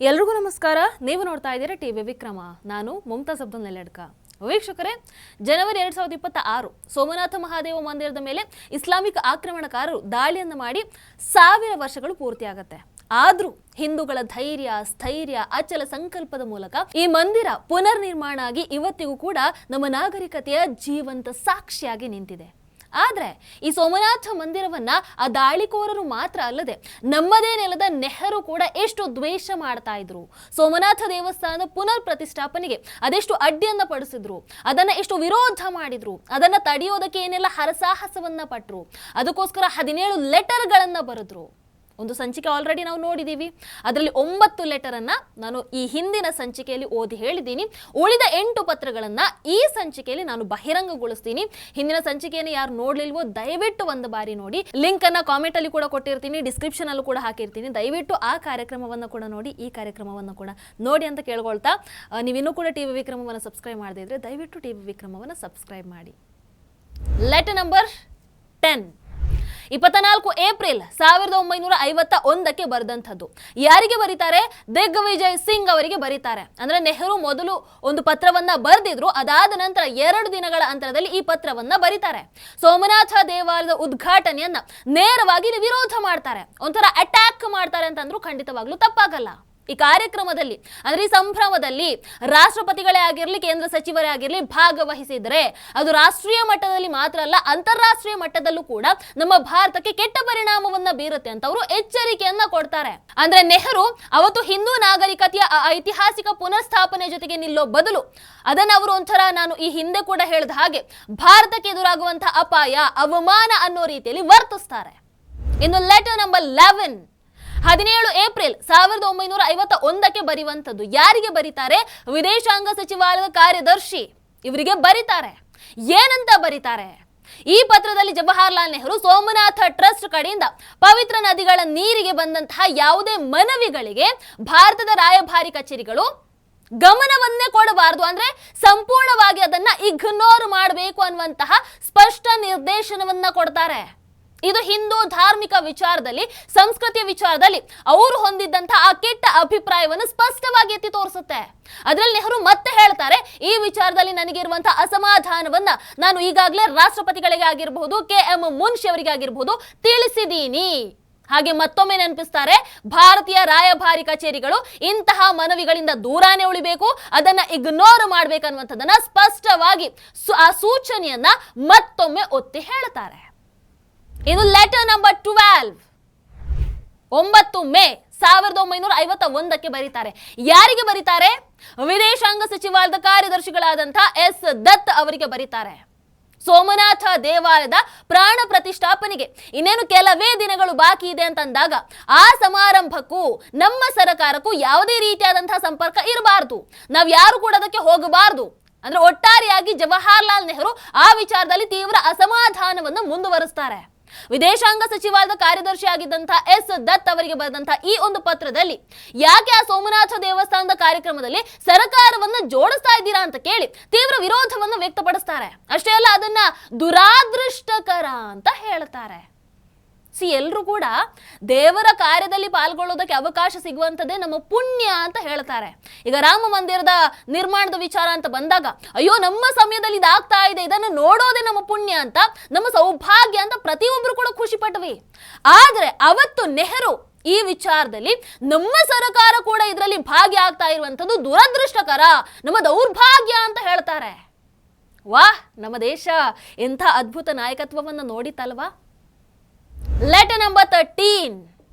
ಎಲ್ರಿಗೂ ನಮಸ್ಕಾರ. ನೀವು ನೋಡ್ತಾ ಇದ್ದೀರಾ ಟಿವಿ ವಿಕ್ರಮ. ನಾನು ಮುಮ್ತಾಜ್ ಅಬ್ದುಲ್ ನೆಲೆಡ್ಕ. ವೀಕ್ಷಕರೇ, ಜನವರಿ 2026 ಸೋಮನಾಥ ಮಹಾದೇವ ಮಂದಿರದ ಮೇಲೆ ಇಸ್ಲಾಮಿಕ್ ಆಕ್ರಮಣಕಾರರು ದಾಳಿಯನ್ನು ಮಾಡಿ 1000 ವರ್ಷಗಳು ಪೂರ್ತಿಯಾಗತ್ತೆ. ಆದ್ರೂ ಹಿಂದೂಗಳ ಧೈರ್ಯ, ಸ್ಥೈರ್ಯ, ಅಚಲ ಸಂಕಲ್ಪದ ಮೂಲಕ ಈ ಮಂದಿರ ಪುನರ್ ನಿರ್ಮಾಣ ಆಗಿ ಇವತ್ತಿಗೂ ಕೂಡ ನಮ್ಮ ನಾಗರಿಕತೆಯ ಜೀವಂತ ಸಾಕ್ಷಿಯಾಗಿ ನಿಂತಿದೆ. ಆದ್ರೆ ಈ ಸೋಮನಾಥ ಮಂದಿರವನ್ನ ಆ ದಾಳಿಕೋರರು ಮಾತ್ರ ಅಲ್ಲದೆ ನಮ್ಮದೇ ನೆಲದ ನೆಹರು ಕೂಡ ಎಷ್ಟು ದ್ವೇಷ ಮಾಡ್ತಾ ಇದ್ರು. ಸೋಮನಾಥ ದೇವಸ್ಥಾನದ ಪುನರ್ ಪ್ರತಿಷ್ಠಾಪನೆಗೆ ಅದೆಷ್ಟು ಅಡ್ಡಿಯನ್ನ ಪಡಿಸಿದ್ರು, ಅದನ್ನ ಎಷ್ಟು ವಿರೋಧ ಮಾಡಿದ್ರು, ಅದನ್ನ ತಡೆಯೋದಕ್ಕೆ ಏನೆಲ್ಲ ಹರಸಾಹಸವನ್ನ ಪಟ್ರು. ಅದಕ್ಕೋಸ್ಕರ 17 ಲೆಟರ್ಗಳನ್ನ ಬರೆದ್ರು. ಒಂದು ಸಂಚಿಕೆ ಆಲ್ರೆಡಿ ನಾವು ನೋಡಿದ್ದೀವಿ. ಅದರಲ್ಲಿ 9 ಲೆಟರನ್ನು ನಾನು ಈ ಹಿಂದಿನ ಸಂಚಿಕೆಯಲ್ಲಿ ಓದಿ ಹೇಳಿದ್ದೀನಿ. ಉಳಿದ 8 ಪತ್ರಗಳನ್ನು ಈ ಸಂಚಿಕೆಯಲ್ಲಿ ನಾನು ಬಹಿರಂಗಗೊಳಿಸ್ತೀನಿ. ಹಿಂದಿನ ಸಂಚಿಕೆಯನ್ನು ಯಾರು ನೋಡ್ಲಿಲ್ವೋ ದಯವಿಟ್ಟು ಒಂದು ಬಾರಿ ನೋಡಿ. ಲಿಂಕ್ ಅನ್ನ ಕಾಮೆಂಟ್ ಅಲ್ಲಿ ಕೂಡ ಕೊಟ್ಟಿರ್ತೀನಿ, ಡಿಸ್ಕ್ರಿಪ್ಷನ್ ಅಲ್ಲೂ ಕೂಡ ಹಾಕಿರ್ತೀನಿ. ದಯವಿಟ್ಟು ಆ ಕಾರ್ಯಕ್ರಮವನ್ನು ಕೂಡ ನೋಡಿ, ಈ ಕಾರ್ಯಕ್ರಮವನ್ನು ಕೂಡ ನೋಡಿ ಅಂತ ಕೇಳ್ಕೊಳ್ತಾ, ನೀವಿನ್ನೂ ಕೂಡ ಟಿವಿ ವಿಕ್ರಮವನ್ನು ಸಬ್ಸ್ಕ್ರೈಬ್ ಮಾಡದೇ ಇದ್ರೆ ದಯವಿಟ್ಟು ಟಿವಿ ವಿಕ್ರಮವನ್ನು ಸಬ್ಸ್ಕ್ರೈಬ್ ಮಾಡಿ. Letter number 10 24 April 1951 ಬರೆದಂಥದ್ದು. ಯಾರಿಗೆ ಬರೀತಾರೆ? ದಿಗ್ವಿಜಯ್ ಸಿಂಗ್ ಅವರಿಗೆ ಬರೀತಾರೆ. ಅಂದ್ರೆ ನೆಹರು ಮೊದಲು ಒಂದು ಪತ್ರವನ್ನ ಬರೆದಿದ್ರು, ಅದಾದ ನಂತರ 2 ದಿನಗಳ ಅಂತರದಲ್ಲಿ ಈ ಪತ್ರವನ್ನ ಬರೀತಾರೆ. ಸೋಮನಾಥ ದೇವಾಲಯದ ಉದ್ಘಾಟನೆಯನ್ನ ನೇರವಾಗಿ ವಿರೋಧ ಮಾಡ್ತಾರೆ, ಒಂಥರ ಅಟ್ಯಾಕ್ ಮಾಡ್ತಾರೆ ಅಂತಂದ್ರೂ ಖಂಡಿತವಾಗ್ಲೂ ತಪ್ಪಾಗಲ್ಲ. ಈ ಕಾರ್ಯಕ್ರಮದಲ್ಲಿ ಅಂದ್ರೆ ಈ ಸಂಭ್ರಮದಲ್ಲಿ ರಾಷ್ಟ್ರಪತಿಗಳೇ ಆಗಿರಲಿ, ಕೇಂದ್ರ ಸಚಿವರೇ ಆಗಿರಲಿ ಭಾಗವಹಿಸಿದ್ರೆ ಅದು ರಾಷ್ಟ್ರೀಯ ಮಟ್ಟದಲ್ಲಿ ಮಾತ್ರ ಅಲ್ಲ, ಅಂತಾರಾಷ್ಟ್ರೀಯ ಮಟ್ಟದಲ್ಲೂ ಕೂಡ ನಮ್ಮ ಭಾರತಕ್ಕೆ ಕೆಟ್ಟ ಪರಿಣಾಮವನ್ನ ಬೀರುತ್ತೆ ಅಂತ ಅವರು ಎಚ್ಚರಿಕೆಯನ್ನ ಕೊಡ್ತಾರೆ. ಅಂದ್ರೆ ನೆಹರು ಅವತ್ತು ಹಿಂದೂ ನಾಗರಿಕತೆಯ ಐತಿಹಾಸಿಕ ಪುನರ್ಸ್ಥಾಪನೆ ಜೊತೆಗೆ ನಿಲ್ಲೋ ಬದಲು ಅದನ್ನ ಅವರು ಒಂಥರ, ನಾನು ಈ ಹಿಂದೆ ಕೂಡ ಹೇಳಿದ ಹಾಗೆ, ಭಾರತಕ್ಕೆ ಎದುರಾಗುವಂತಹ ಅಪಾಯ, ಅವಮಾನ ಅನ್ನೋ ರೀತಿಯಲ್ಲಿ ವರ್ತಿಸ್ತಾರೆ. ಇನ್ನು ಲೆಟರ್ ನಂಬರ್ 11 17 ಏಪ್ರಿಲ್ 1951 ಬರೆಯುವಂಥದ್ದು. ಯಾರಿಗೆ ಬರೀತಾರೆ? ವಿದೇಶಾಂಗ ಸಚಿವಾಲಯದ ಕಾರ್ಯದರ್ಶಿ ಇವರಿಗೆ ಬರೀತಾರೆ. ಏನಂತ ಬರೀತಾರೆ? ಈ ಪತ್ರದಲ್ಲಿ ಜವಾಹರ್ಲಾಲ್ ನೆಹರು ಸೋಮನಾಥ ಟ್ರಸ್ಟ್ ಕಡೆಯಿಂದ ಪವಿತ್ರ ನದಿಗಳ ನೀರಿಗೆ ಬಂದಂತಹ ಯಾವುದೇ ಮನವಿಗಳಿಗೆ ಭಾರತದ ರಾಯಭಾರಿ ಕಚೇರಿಗಳು ಗಮನವನ್ನೇ ಕೊಡಬಾರದು, ಅಂದ್ರೆ ಸಂಪೂರ್ಣವಾಗಿ ಅದನ್ನ ಇಗ್ನೋರ್ ಮಾಡಬೇಕು ಅನ್ನುವಂತಹ ಸ್ಪಷ್ಟ ನಿರ್ದೇಶನವನ್ನ ಕೊಡ್ತಾರೆ. ಇದು ಹಿಂದೂ ಧಾರ್ಮಿಕ ವಿಚಾರದಲ್ಲಿ, ಸಂಸ್ಕೃತಿಯ ವಿಚಾರದಲ್ಲಿ ಅವರು ಹೊಂದಿದ್ದಂತಹ ಆ ಕೆಟ್ಟ ಅಭಿಪ್ರಾಯವನ್ನು ಸ್ಪಷ್ಟವಾಗಿ ಎತ್ತಿ ತೋರಿಸುತ್ತೆ. ಅದರಲ್ಲಿ ನೆಹರು ಮತ್ತೆ ಹೇಳ್ತಾರೆ, ಈ ವಿಚಾರದಲ್ಲಿ ನನಗಿರುವಂತಹ ಅಸಮಾಧಾನವನ್ನ ನಾನು ಈಗಾಗಲೇ ರಾಷ್ಟ್ರಪತಿಗಳಿಗೆ ಆಗಿರಬಹುದು, KM ಮುನ್ಷಿ ಅವರಿಗೆ ಆಗಿರಬಹುದು ತಿಳಿಸಿದ್ದೀನಿ. ಹಾಗೆ ಮತ್ತೊಮ್ಮೆ ನೆನಪಿಸ್ತಾರೆ, ಭಾರತೀಯ ರಾಯಭಾರಿ ಕಚೇರಿಗಳು ಇಂತಹ ಮನವಿಗಳಿಂದ ದೂರಾನೇ ಉಳಿಬೇಕು, ಅದನ್ನ ಇಗ್ನೋರ್ ಮಾಡ್ಬೇಕನ್ನುವಂಥದ್ದನ್ನ ಸ್ಪಷ್ಟವಾಗಿ ಆ ಸೂಚನೆಯನ್ನ ಮತ್ತೊಮ್ಮೆ ಒತ್ತಿ ಹೇಳ್ತಾರೆ. ಇದು ಲೆಟರ್ ನಂಬರ್ 12 9 ಮೇ 1951 ಬರೀತಾರೆ. ಯಾರಿಗೆ ಬರೀತಾರೆ? ವಿದೇಶಾಂಗ ಸಚಿವಾಲಯದ ಕಾರ್ಯದರ್ಶಿಗಳಾದಂತಹ S ದತ್ ಅವರಿಗೆ ಬರೀತಾರೆ. ಸೋಮನಾಥ ದೇವಾಲಯದ ಪ್ರಾಣ ಪ್ರತಿಷ್ಠಾಪನೆಗೆ ಇನ್ನೇನು ಕೆಲವೇ ದಿನಗಳು ಬಾಕಿ ಇದೆ ಅಂತಂದಾಗ ಆ ಸಮಾರಂಭಕ್ಕೂ ನಮ್ಮ ಸರ್ಕಾರಕ್ಕೂ ಯಾವುದೇ ರೀತಿಯಾದಂತಹ ಸಂಪರ್ಕ ಇರಬಾರದು, ನಾವು ಯಾರು ಕೂಡ ಅದಕ್ಕೆ ಹೋಗಬಾರದು. ಅಂದ್ರೆ ಒಟ್ಟಾರೆಯಾಗಿ ಜವಾಹರ್ಲಾಲ್ ನೆಹರು ಆ ವಿಚಾರದಲ್ಲಿ ತೀವ್ರ ಅಸಮಾಧಾನವನ್ನು ಮುಂದುವರಿಸ್ತಾರೆ. ವಿದೇಶಾಂಗ ಸಚಿವಾಲಯದ ಕಾರ್ಯದರ್ಶಿ ಆಗಿದ್ದಂತಹ S ದತ್ ಅವರಿಗೆ ಬರೆದಂತಹ ಈ ಒಂದು ಪತ್ರದಲ್ಲಿ ಯಾಕೆ ಆ ಸೋಮನಾಥ ದೇವಸ್ಥಾನದ ಕಾರ್ಯಕ್ರಮದಲ್ಲಿ ಸರ್ಕಾರವನ್ನು ಜೋಡಿಸ್ತಾ ಇದ್ದೀರಾ ಅಂತ ಕೇಳಿ ತೀವ್ರ ವಿರೋಧವನ್ನು ವ್ಯಕ್ತಪಡಿಸ್ತಾರೆ. ಅಷ್ಟೇ ಅಲ್ಲ, ಅದನ್ನ ದುರಾದೃಷ್ಟಕರ ಅಂತ ಹೇಳ್ತಾರೆ. ಎಲ್ಲರೂ ಕೂಡ ದೇವರ ಕಾರ್ಯದಲ್ಲಿ ಪಾಲ್ಗೊಳ್ಳೋದಕ್ಕೆ ಅವಕಾಶ ಸಿಗುವಂಥದ್ದೇ ನಮ್ಮ ಪುಣ್ಯ ಅಂತ ಹೇಳ್ತಾರೆ. ಈಗ ರಾಮ ಮಂದಿರದ ನಿರ್ಮಾಣದ ವಿಚಾರ ಅಂತ ಬಂದಾಗ, ಅಯ್ಯೋ ನಮ್ಮ ಸಮಯದಲ್ಲಿ ಇದಾಗ್ತಾ ಇದೆ, ಇದನ್ನು ನೋಡೋದೇ ನಮ್ಮ ಪುಣ್ಯ ಅಂತ, ನಮ್ಮ ಸೌಭಾಗ್ಯ ಅಂತ ಪ್ರತಿಯೊಬ್ಬರು ಕೂಡ ಖುಷಿ ಪಟ್ವಿ. ಆದ್ರೆ ಅವತ್ತು ನೆಹರು ಈ ವಿಚಾರದಲ್ಲಿ ನಮ್ಮ ಸರ್ಕಾರ ಕೂಡ ಇದರಲ್ಲಿ ಭಾಗಿಯಾಗ್ತಾ ಇರುವಂಥದ್ದು ದುರದೃಷ್ಟಕರ, ನಮ್ಮ ದೌರ್ಭಾಗ್ಯ ಅಂತ ಹೇಳ್ತಾರೆ. ವಾಹ್, ನಮ್ಮ ದೇಶ ಎಂಥ ಅದ್ಭುತ ನಾಯಕತ್ವವನ್ನು ನೋಡಿತಲ್ವಾ. ಲೆಟರ್ ನಂಬರ್ 13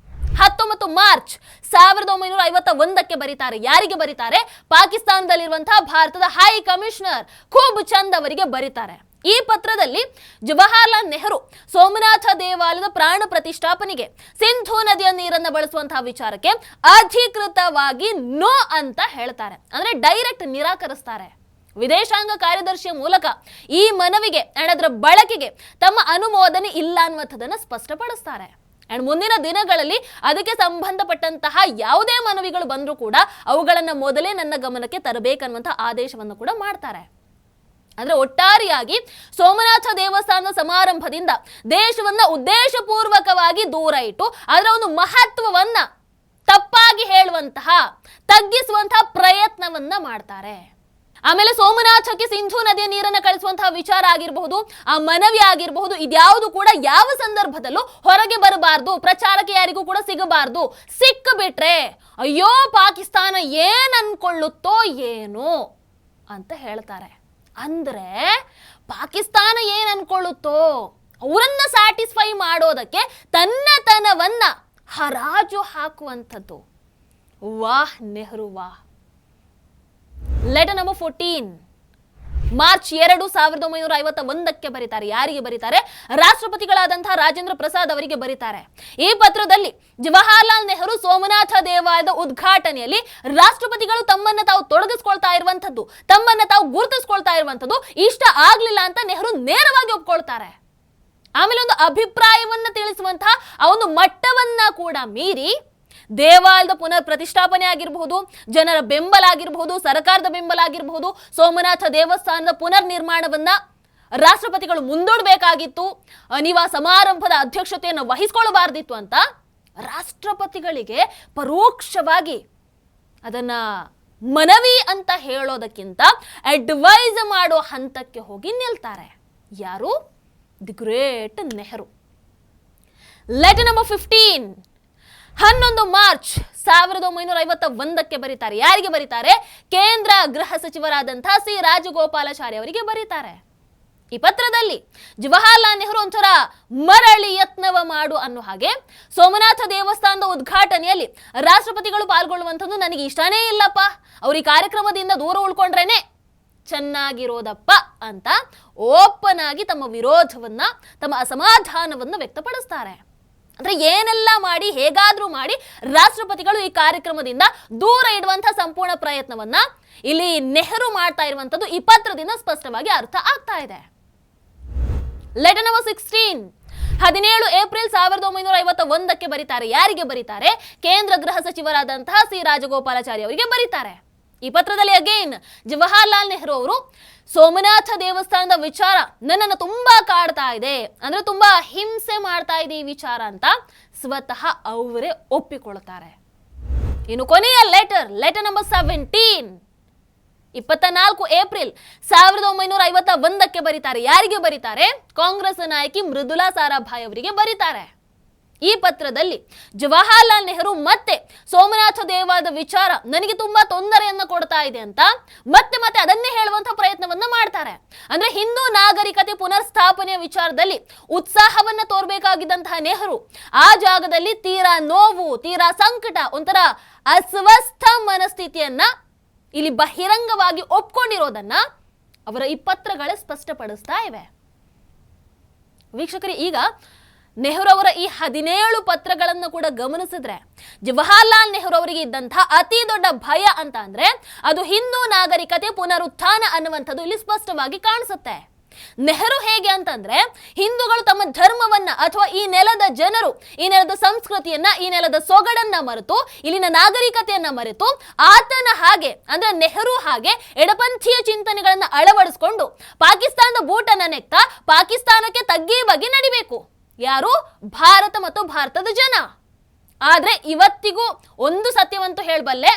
19 ಮಾರ್ಚ್ 1951 ಬರೀತಾರೆ. ಯಾರಿಗೆ ಬರೀತಾರೆ? ಪಾಕಿಸ್ತಾನದಲ್ಲಿರುವಂತಹ ಭಾರತದ ಹೈ ಕಮಿಷನರ್ ಖೂಬ್ ಚಂದ್ ಅವರಿಗೆ ಬರೀತಾರೆ. ಈ ಪತ್ರದಲ್ಲಿ ಜವಾಹರ್ಲಾಲ್ ನೆಹರು ಸೋಮನಾಥ ದೇವಾಲಯದ ಪ್ರಾಣ ಪ್ರತಿಷ್ಠಾಪನೆಗೆ ಸಿಂಧೂ ನದಿಯ ನೀರನ್ನು ಬಳಸುವಂತಹ ವಿಚಾರಕ್ಕೆ ಅಧಿಕೃತವಾಗಿ ನೋ ಅಂತ ಹೇಳ್ತಾರೆ. ಅಂದ್ರೆ ಡೈರೆಕ್ಟ್ ನಿರಾಕರಿಸ್ತಾರೆ. ವಿದೇಶಾಂಗ ಕಾರ್ಯದರ್ಶಿಯ ಮೂಲಕ ಈ ಮನವಿಗೆ ಅದರ ಬಳಕೆಗೆ ತಮ್ಮ ಅನುಮೋದನೆ ಇಲ್ಲ ಅನ್ನುವಂಥದ್ದನ್ನು ಸ್ಪಷ್ಟಪಡಿಸ್ತಾರೆ. ಅಂಡ್ ಮುಂದಿನ ದಿನಗಳಲ್ಲಿ ಅದಕ್ಕೆ ಸಂಬಂಧಪಟ್ಟಂತಹ ಯಾವುದೇ ಮನವಿಗಳು ಬಂದರೂ ಕೂಡ ಅವುಗಳನ್ನು ಮೊದಲೇ ನನ್ನ ಗಮನಕ್ಕೆ ತರಬೇಕನ್ನುವಂತಹ ಆದೇಶವನ್ನು ಕೂಡ ಮಾಡ್ತಾರೆ. ಅಂದ್ರೆ ಒಟ್ಟಾರೆಯಾಗಿ ಸೋಮನಾಥ ದೇವಸ್ಥಾನದ ಸಮಾರಂಭದಿಂದ ದೇಶವನ್ನ ಉದ್ದೇಶಪೂರ್ವಕವಾಗಿ ದೂರ ಇಟ್ಟು ಅದರ ಒಂದು ಮಹತ್ವವನ್ನ ತಪ್ಪಾಗಿ ಹೇಳುವಂತಹ ತಗ್ಗಿಸುವಂತಹ ಪ್ರಯತ್ನವನ್ನ ಮಾಡ್ತಾರೆ. ಆಮೇಲೆ ಸೋಮನಾಥಕ್ಕೆ ಸಿಂಧೂ ನದಿಯ ನೀರನ್ನು ಕಳಿಸುವಂತಹ ವಿಚಾರ ಆಗಿರಬಹುದು, ಆ ಮನವಿ ಆಗಿರಬಹುದು, ಇದ್ಯಾವುದು ಕೂಡ ಯಾವ ಸಂದರ್ಭದಲ್ಲೂ ಹೊರಗೆ ಬರಬಾರ್ದು, ಪ್ರಚಾರಕ್ಕೆ ಯಾರಿಗೂ ಕೂಡ ಸಿಗಬಾರ್ದು. ಸಿಕ್ಕಿಬಿಟ್ರೆ ಅಯ್ಯೋ ಪಾಕಿಸ್ತಾನ ಏನ್ ಅನ್ಕೊಳ್ಳುತ್ತೋ ಏನೋ ಅಂತ ಹೇಳ್ತಾರೆ. ಅಂದ್ರೆ ಪಾಕಿಸ್ತಾನ ಏನ್ ಅನ್ಕೊಳ್ಳುತ್ತೋ ಅವರನ್ನ ಸ್ಯಾಟಿಸ್ಫೈ ಮಾಡೋದಕ್ಕೆ ತನ್ನತನವನ್ನ ಹರಾಜು ಹಾಕುವಂಥದ್ದು. ವಾಹ್ ನೆಹರು ವಾಹ್. ಲೆಟರ್ ನಂಬರ್ 14 ಮಾರ್ಚ್ 2, 1951 ಬರೀತಾರೆ. ಯಾರಿಗೆ ಬರೀತಾರೆ? ರಾಷ್ಟ್ರಪತಿಗಳಾದಂತಹ ರಾಜೇಂದ್ರ ಪ್ರಸಾದ್ ಅವರಿಗೆ ಬರೀತಾರೆ. ಈ ಪತ್ರದಲ್ಲಿ ಜವಾಹರ್ಲಾಲ್ ನೆಹರು ಸೋಮನಾಥ ದೇವಾಲಯದ ಉದ್ಘಾಟನೆಯಲ್ಲಿ ರಾಷ್ಟ್ರಪತಿಗಳು ತಮ್ಮನ್ನ ತಾವು ತೊಡಗಿಸ್ಕೊಳ್ತಾ ಇರುವಂತದ್ದು, ತಮ್ಮನ್ನ ತಾವು ಗುರುತಿಸ್ಕೊಳ್ತಾ ಇರುವಂತದ್ದು ಇಷ್ಟ ಆಗ್ಲಿಲ್ಲ ಅಂತ ನೆಹರು ನೇರವಾಗಿ ಒಪ್ಕೊಳ್ತಾರೆ. ಆಮೇಲೆ ಒಂದು ಅಭಿಪ್ರಾಯವನ್ನ ತಿಳಿಸುವಂತಹ ಆ ಒಂದು ಮಟ್ಟವನ್ನ ಕೂಡ ಮೀರಿ ದೇವಾಲಯದ ಪುನರ್ ಪ್ರತಿಷ್ಠಾಪನೆ ಆಗಿರಬಹುದು, ಜನರ ಬೆಂಬಲ ಆಗಿರಬಹುದು, ಸರ್ಕಾರದ ಬೆಂಬಲ ಆಗಿರಬಹುದು, ಸೋಮನಾಥ ದೇವಸ್ಥಾನದ ಪುನರ್ ನಿರ್ಮಾಣವನ್ನ ರಾಷ್ಟ್ರಪತಿಗಳು ಮುಂದೂಡಬೇಕಾಗಿತ್ತು, ನೀವು ಆ ಸಮಾರಂಭದ ಅಧ್ಯಕ್ಷತೆಯನ್ನು ವಹಿಸಿಕೊಳ್ಳಬಾರ್ದಿತ್ತು ಅಂತ ರಾಷ್ಟ್ರಪತಿಗಳಿಗೆ ಪರೋಕ್ಷವಾಗಿ ಅದನ್ನ ಮನವಿ ಅಂತ ಹೇಳೋದಕ್ಕಿಂತ ಅಡ್ವೈಸ್ ಮಾಡೋ ಹಂತಕ್ಕೆ ಹೋಗಿ ನಿಲ್ತಾರೆ. ಯಾರು? The great Nehru. Letter number 15 11 March 1951 ಬರೀತಾರೆ. ಯಾರಿಗೆ ಬರೀತಾರೆ? ಕೇಂದ್ರ ಗೃಹ ಸಚಿವರಾದಂತಹ ಸಿ ರಾಜಗೋಪಾಲಾಚಾರಿ ಅವರಿಗೆ ಬರೀತಾರೆ. ಈ ಪತ್ರದಲ್ಲಿ ಜವಾಹರ್ಲಾಲ್ ನೆಹರು ಒಂಥರ ಮರಳಿ ಯತ್ನವ ಮಾಡು ಅನ್ನೋ ಹಾಗೆ ಸೋಮನಾಥ ದೇವಸ್ಥಾನದ ಉದ್ಘಾಟನೆಯಲ್ಲಿ ರಾಷ್ಟ್ರಪತಿಗಳು ಪಾಲ್ಗೊಳ್ಳುವಂಥದ್ದು ನನಗೆ ಇಷ್ಟನೇ ಇಲ್ಲಪ್ಪ, ಅವ್ರ ಈ ಕಾರ್ಯಕ್ರಮದಿಂದ ದೂರ ಉಳ್ಕೊಂಡ್ರೇನೆ ಚೆನ್ನಾಗಿರೋದಪ್ಪ ಅಂತ ಓಪನ್ ಆಗಿ ತಮ್ಮ ವಿರೋಧವನ್ನ, ತಮ್ಮ ಅಸಮಾಧಾನವನ್ನು ವ್ಯಕ್ತಪಡಿಸ್ತಾರೆ. ಅಂದ್ರೆ ಏನೆಲ್ಲ ಮಾಡಿ ಹೇಗಾದ್ರೂ ಮಾಡಿ ರಾಷ್ಟ್ರಪತಿಗಳು ಈ ಕಾರ್ಯಕ್ರಮದಿಂದ ದೂರ ಇಡುವಂತಹ ಸಂಪೂರ್ಣ ಪ್ರಯತ್ನವನ್ನ ಇಲ್ಲಿ ನೆಹರು ಮಾಡ್ತಾ ಇರುವಂತದ್ದು ಈ ಪತ್ರದಿಂದ ಸ್ಪಷ್ಟವಾಗಿ ಅರ್ಥ ಆಗ್ತಾ ಇದೆ. ಲೆಟರ್ ನಂಬರ್ 16 17 ಏಪ್ರಿಲ್ 1951 ಬರೀತಾರೆ. ಯಾರಿಗೆ ಬರೀತಾರೆ? ಕೇಂದ್ರ ಗೃಹ ಸಚಿವರಾದಂತಹ ಸಿ ರಾಜಗೋಪಾಲಾಚಾರಿ ಅವರಿಗೆ ಬರೀತಾರೆ. ಈ ಪತ್ರದಲ್ಲಿ ಅಗೇನ್ ಜವಾಹರ್ಲಾಲ್ ನೆಹರು ಅವರು ಸೋಮನಾಥ ದೇವಸ್ಥಾನದ ವಿಚಾರ ನನ್ನನ್ನು ತುಂಬಾ ಕಾಡ್ತಾ ಇದೆ, ಅಂದ್ರೆ ತುಂಬಾ ಹಿಂಸೆ ಮಾಡ್ತಾ ಇದೆ ಈ ವಿಚಾರ ಅಂತ ಸ್ವತಃ ಅವರೇ ಒಪ್ಪಿಕೊಳ್ತಾರೆ. ಇನ್ನು ಕೊನೆಯ ಲೆಟರ್ ನಂಬರ್ 17 24 ಏಪ್ರಿಲ್ 1951 ಬರೀತಾರೆ. ಯಾರಿಗೆ ಬರೀತಾರೆ? ಕಾಂಗ್ರೆಸ್ ನಾಯಕಿ ಮೃದುಲಾ ಸಾರಾಭಾಯ್ ಅವರಿಗೆ ಬರೀತಾರೆ. ಈ ಪತ್ರದಲ್ಲಿ ಜವಾಹರ್ಲಾಲ್ ನೆಹರು ಮತ್ತೆ ಸೋಮನಾಥ ದೇವಾಲಯದ ವಿಚಾರ ನನಗೆ ತುಂಬಾ ತೊಂದರೆಯನ್ನ ಕೊಡ್ತಾ ಇದೆ ಅಂತ ಮತ್ತೆ ಅದನ್ನೇ ಹೇಳುವಂತಹ ಪ್ರಯತ್ನವನ್ನ ಮಾಡ್ತಾರೆ. ಅಂದ್ರೆ ಹಿಂದೂ ನಾಗರಿಕತೆ ಪುನರ್ ಸ್ಥಾಪನೆಯ ವಿಚಾರದಲ್ಲಿ ಉತ್ಸಾಹವನ್ನ ತೋರ್ಬೇಕಾಗಿದ್ದಂತಹ ನೆಹರು ಆ ಜಾಗದಲ್ಲಿ ತೀರಾ ನೋವು, ತೀರಾ ಸಂಕಟ, ಒಂಥರ ಅಸ್ವಸ್ಥ ಮನಸ್ಥಿತಿಯನ್ನ ಇಲ್ಲಿ ಬಹಿರಂಗವಾಗಿ ಒಪ್ಕೊಂಡಿರೋದನ್ನ ಅವರ ಈ ಪತ್ರಗಳೇ ಸ್ಪಷ್ಟಪಡಿಸ್ತಾ ಇವೆ. ವೀಕ್ಷಕರೇ, ಈಗ ನೆಹರು ಅವರ ಈ 17 ಪತ್ರಗಳನ್ನು ಕೂಡ ಗಮನಿಸಿದ್ರೆ ಜವಾಹರ್ಲಾಲ್ ನೆಹರು ಅವರಿಗೆ ಇದ್ದಂತಹ ಅತಿ ದೊಡ್ಡ ಭಯ ಅಂತ ಅಂದ್ರೆ ಅದು ಹಿಂದೂ ನಾಗರಿಕತೆ ಪುನರುತ್ಥಾನ ಅನ್ನುವಂಥದ್ದು ಇಲ್ಲಿ ಸ್ಪಷ್ಟವಾಗಿ ಕಾಣಿಸುತ್ತೆ. ನೆಹರು ಹೇಗೆ ಅಂತಂದ್ರೆ ಹಿಂದೂಗಳು ತಮ್ಮ ಧರ್ಮವನ್ನ ಅಥವಾ ಈ ನೆಲದ ಜನರು ಈ ನೆಲದ ಸಂಸ್ಕೃತಿಯನ್ನ, ಈ ನೆಲದ ಸೊಗಡನ್ನ ಮರೆತು, ಇಲ್ಲಿನ ನಾಗರಿಕತೆಯನ್ನ ಮರೆತು ಆತನ ಹಾಗೆ ಅಂದ್ರೆ ನೆಹರು ಹಾಗೆ ಎಡಪಂಥೀಯ ಚಿಂತನೆಗಳನ್ನ ಅಳವಡಿಸಿಕೊಂಡು ಪಾಕಿಸ್ತಾನದ ಬೂಟನ್ನ ನೆಕ್ತಾ ಪಾಕಿಸ್ತಾನಕ್ಕೆ ತಗ್ಗಿ ಬಗ್ಗಿ ನಡಿಬೇಕು. ಯಾರು? ಭಾರತ ಮತ್ತು ಭಾರತದ ಜನ. ಆದ್ರೆ ಇವತ್ತಿಗೂ ಒಂದು ಸತ್ಯವಂತೂ ಹೇಳಬಲ್ಲೆ,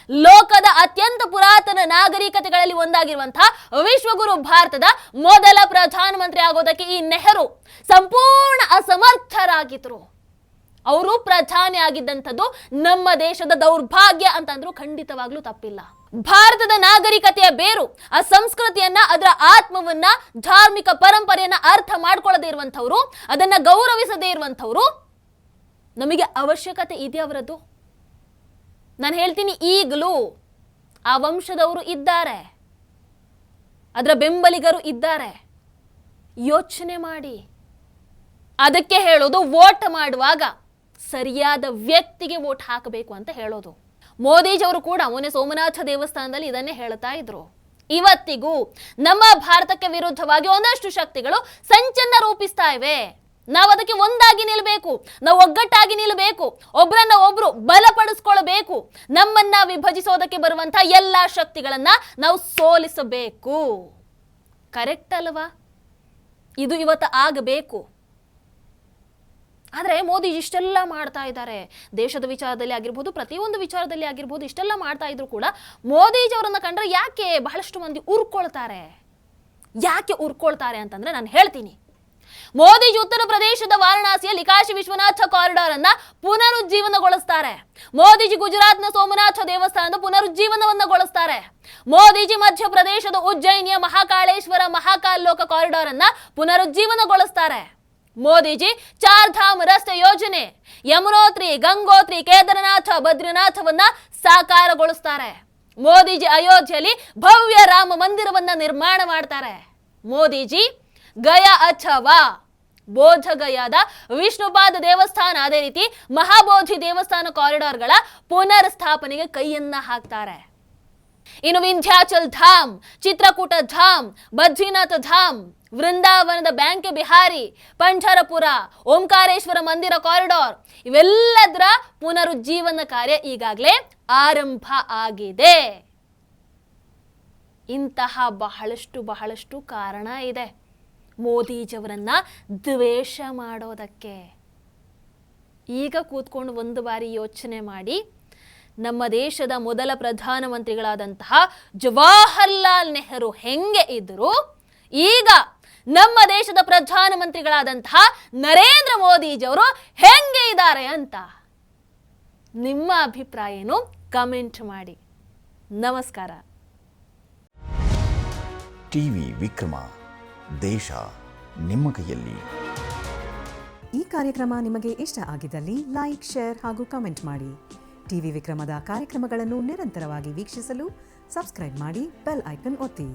ಲೋಕದ ಅತ್ಯಂತ ಪುರಾತನ ನಾಗರಿಕತೆಗಳಲ್ಲಿ ಒಂದಾಗಿರುವಂತಹ ವಿಶ್ವಗುರು ಭಾರತದ ಮೊದಲ ಪ್ರಧಾನಮಂತ್ರಿ ಆಗೋದಕ್ಕೆ ಈ ನೆಹರು ಸಂಪೂರ್ಣ ಅಸಮರ್ಥರಾಗಿದ್ರು. ಅವರು ಪ್ರಧಾನಿ ಆಗಿದ್ದಂಥದ್ದು ನಮ್ಮ ದೇಶದ ದೌರ್ಭಾಗ್ಯ ಅಂತಂದ್ರೂ ಖಂಡಿತವಾಗ್ಲೂ ತಪ್ಪಿಲ್ಲ. ಭಾರತದ ನಾಗರಿಕತೆಯ ಬೇರು, ಆ ಸಂಸ್ಕೃತಿಯನ್ನ, ಅದರ ಆತ್ಮವನ್ನ, ಧಾರ್ಮಿಕ ಪರಂಪರೆಯನ್ನ ಅರ್ಥ ಮಾಡ್ಕೊಳ್ಳದೆ ಇರುವಂಥವ್ರು, ಅದನ್ನ ಗೌರವಿಸದೇ ಇರುವಂಥವ್ರು ನಮಗೆ ಅವಶ್ಯಕತೆ ಇದೆ ಅವರದ್ದು. ನಾನು ಹೇಳ್ತೀನಿ, ಈಗಲೂ ಆ ವಂಶದವರು ಇದ್ದಾರೆ, ಅದರ ಬೆಂಬಲಿಗರು ಇದ್ದಾರೆ. ಯೋಚನೆ ಮಾಡಿ. ಅದಕ್ಕೆ ಹೇಳೋದು ವೋಟ್ ಮಾಡುವಾಗ ಸರಿಯಾದ ವ್ಯಕ್ತಿಗೆ ವೋಟ್ ಹಾಕಬೇಕು ಅಂತ ಹೇಳೋದು. ಮೋದಿಜಿಯವರು ಕೂಡ ಮೊನ್ನೆ ಸೋಮನಾಥ ದೇವಸ್ಥಾನದಲ್ಲಿ ಇದನ್ನೇ ಹೇಳ್ತಾ ಇದ್ರು. ಇವತ್ತಿಗೂ ನಮ್ಮ ಭಾರತಕ್ಕೆ ವಿರುದ್ಧವಾಗಿ ಒಂದಷ್ಟು ಶಕ್ತಿಗಳು ಸಂಚನ್ನ ರೂಪಿಸ್ತಾ ಇವೆ. ನಾವು ಅದಕ್ಕೆ ಒಂದಾಗಿ ನಿಲ್ಲಬೇಕು, ನಾವು ಒಗ್ಗಟ್ಟಾಗಿ ನಿಲ್ಲಬೇಕು, ಒಬ್ರನ್ನ ಒಬ್ರು ಬಲಪಡಿಸ್ಕೊಳ್ಬೇಕು. ನಮ್ಮನ್ನ ವಿಭಜಿಸೋದಕ್ಕೆ ಬರುವಂತಹ ಎಲ್ಲಾ ಶಕ್ತಿಗಳನ್ನ ನಾವು ಸೋಲಿಸಬೇಕು. ಕರೆಕ್ಟ್ ಅಲ್ವಾ? ಇದು ಇವತ್ತು ಆಗಬೇಕು. ಆದರೆ ಮೋದಿ ಇಷ್ಟೆಲ್ಲ ಮಾಡ್ತಾ ಇದ್ದಾರೆ, ದೇಶದ ವಿಚಾರದಲ್ಲಿ ಆಗಿರ್ಬೋದು, ಪ್ರತಿಯೊಂದು ವಿಚಾರದಲ್ಲಿ ಆಗಿರ್ಬೋದು, ಇಷ್ಟೆಲ್ಲ ಮಾಡ್ತಾ ಇದ್ರು ಕೂಡ ಮೋದಿಜಿಯವರನ್ನ ಕಂಡ್ರೆ ಯಾಕೆ ಬಹಳಷ್ಟು ಮಂದಿ ಉರ್ಕೊಳ್ತಾರೆ? ಯಾಕೆ ಉರ್ಕೊಳ್ತಾರೆ ಅಂತಂದ್ರೆ ನಾನು ಹೇಳ್ತೀನಿ. ಮೋದಿಜಿ ಉತ್ತರ ಪ್ರದೇಶದ ವಾರಣಾಸಿಯಲ್ಲಿ ಕಾಶಿ ವಿಶ್ವನಾಥ ಕಾರಿಡಾರ್ ಅನ್ನ ಪುನರುಜ್ಜೀವನಗೊಳಿಸ್ತಾರೆ. ಮೋದಿಜಿ ಗುಜರಾತ್ನ ಸೋಮನಾಥ ದೇವಸ್ಥಾನದ ಪುನರುಜ್ಜೀವನವನ್ನಗೊಳಿಸ್ತಾರೆ. ಮೋದಿಜಿ ಮಧ್ಯಪ್ರದೇಶದ ಉಜ್ಜಯಿನಿಯ ಮಹಾಕಾಳೇಶ್ವರ ಮಹಾಕಾಲ್ ಲೋಕ ಕಾರಿಡಾರ್ ಅನ್ನ ಪುನರುಜ್ಜೀವನಗೊಳಿಸ್ತಾರೆ. ಮೋದಿಜಿ ಚಾರ್ಧಾಮ್ ರಸ್ತೆ ಯೋಜನೆ, ಯಮುನೋತ್ರಿ, ಗಂಗೋತ್ರಿ, ಕೇದಾರನಾಥ, ಬದ್ರಿನಾಥವನ್ನ ಸಾಕಾರಗೊಳಿಸ್ತಾರೆ. ಮೋದಿಜಿ ಅಯೋಧ್ಯೆಯಲ್ಲಿ ಭವ್ಯ ರಾಮ ಮಂದಿರವನ್ನ ನಿರ್ಮಾಣ ಮಾಡ್ತಾರೆ. ಮೋದಿಜಿ ಗಯಾ ಅಥವಾ ಬೋಧಗಯಾದ ವಿಷ್ಣುಪಾದ ದೇವಸ್ಥಾನ, ಅದೇ ರೀತಿ ಮಹಾಬೋಧಿ ದೇವಸ್ಥಾನ ಕಾರಿಡಾರ್ಗಳ ಪುನರ್ ಸ್ಥಾಪನೆಗೆ ಕೈಯನ್ನ ಹಾಕ್ತಾರೆ. ಇನ್ನು ವಿಂಧ್ಯಾಚಲ್ ಧಾಮ್, ಚಿತ್ರಕೂಟ ಧಾಮ್, ಬದ್ರಿನಾಥ ಧಾಮ್, ವೃಂದಾವನದ ಬ್ಯಾಂಕೆ ಬಿಹಾರಿ, ಪಂಢರಪುರ, ಓಂಕಾರೇಶ್ವರ ಮಂದಿರ ಕಾರಿಡಾರ್ ಇವೆಲ್ಲದರ ಪುನರುಜ್ಜೀವನ ಕಾರ್ಯ ಈಗಾಗಲೇ ಆರಂಭ ಆಗಿದೆ. ಇಂತಹ ಬಹಳಷ್ಟು ಕಾರಣ ಇದೆ ಮೋದಿಜಿಯವರನ್ನ ದ್ವೇಷ ಮಾಡೋದಕ್ಕೆ. ಈಗ ಕೂತ್ಕೊಂಡು ಒಂದು ಬಾರಿ ಯೋಚನೆ ಮಾಡಿ, ನಮ್ಮ ದೇಶದ ಮೊದಲ ಪ್ರಧಾನಮಂತ್ರಿಗಳಾದಂತಹ ಜವಾಹರ್ಲಾಲ್ ನೆಹರು ಹೆಂಗೆ ಇದ್ರು, ಈಗ ನಮ್ಮ ದೇಶದ ಪ್ರಧಾನಮಂತ್ರಿಗಳಾದಂತಹ ನರೇಂದ್ರ ಮೋದಿಜಿಯವರು ಹೆಂಗೆ ಇದ್ದಾರೆ ಅಂತ ನಿಮ್ಮ ಅಭಿಪ್ರಾಯ ಏನು? ಕಮೆಂಟ್ ಮಾಡಿ. ನಮಸ್ಕಾರ. ಟಿವಿ ವಿಕ್ರಮ, ದೇಶ ನಿಮ್ಮ ಕೈಯಲ್ಲಿ. ಈ ಕಾರ್ಯಕ್ರಮ ನಿಮಗೆ ಇಷ್ಟ ಆಗಿದ್ದಲ್ಲಿ ಲೈಕ್, ಶೇರ್ ಹಾಗೂ ಕಮೆಂಟ್ ಮಾಡಿ. ಟಿವಿ ವಿಕ್ರಮದ ಕಾರ್ಯಕ್ರಮಗಳನ್ನು ನಿರಂತರವಾಗಿ ವೀಕ್ಷಿಸಲು ಸಬ್ಸ್ಕ್ರೈಬ್ ಮಾಡಿ, ಬೆಲ್ ಐಕನ್ ಒತ್ತಿ.